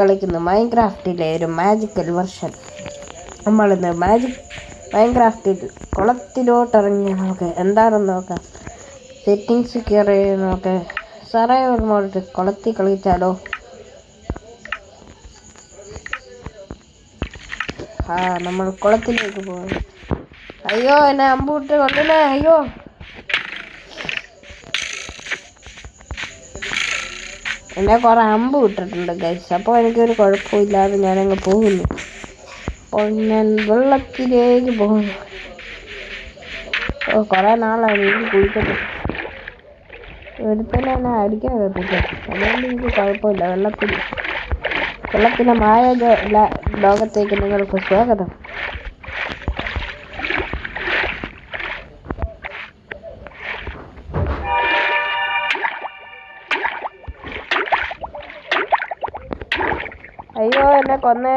കളിക്കുന്നു മൈൻക്രാഫ്റ്റിലെ ഒരു magical version. നമ്മളിന്ന് മൈൻക്രാഫ്റ്റിൽ കുളത്തിലോട്ടിറങ്ങി നമുക്ക് എന്താണെന്ന് നോക്കാം. സെറ്റിങ്സ് കയറി നമുക്ക് സർവൈവൽ മോഡ് കുളത്തിൽ കളിച്ചാലോ. നമ്മൾ കുളത്തിലേക്ക് പോകുന്നു. അയ്യോ, എന്നെ അമ്പൂട്ട് കൊണ്ടല്ലേ. അയ്യോ, എന്നെ കുറെ അമ്പ് വിട്ടിട്ടുണ്ട് ഗൈസ്. അപ്പോൾ എനിക്കൊരു കുഴപ്പമില്ലാതെ ഞാനങ്ങ് പോകുന്നു. അപ്പോൾ ഞാൻ വെള്ളത്തിലേക്ക് പോകുന്നു. കുറേ നാളായി എനിക്ക് കുളിച്ചിട്ട്. ഒരുത്തന്നെ എന്നെ അടിക്കാൻ കത്തില്ല, അതുകൊണ്ട് എനിക്ക് കുഴപ്പമില്ല. വെള്ളത്തിൻ്റെ മായ ലോകത്തേക്ക് നിങ്ങൾക്ക് സ്വാഗതം. അയ്യോ, എന്നെ കൊന്നേ.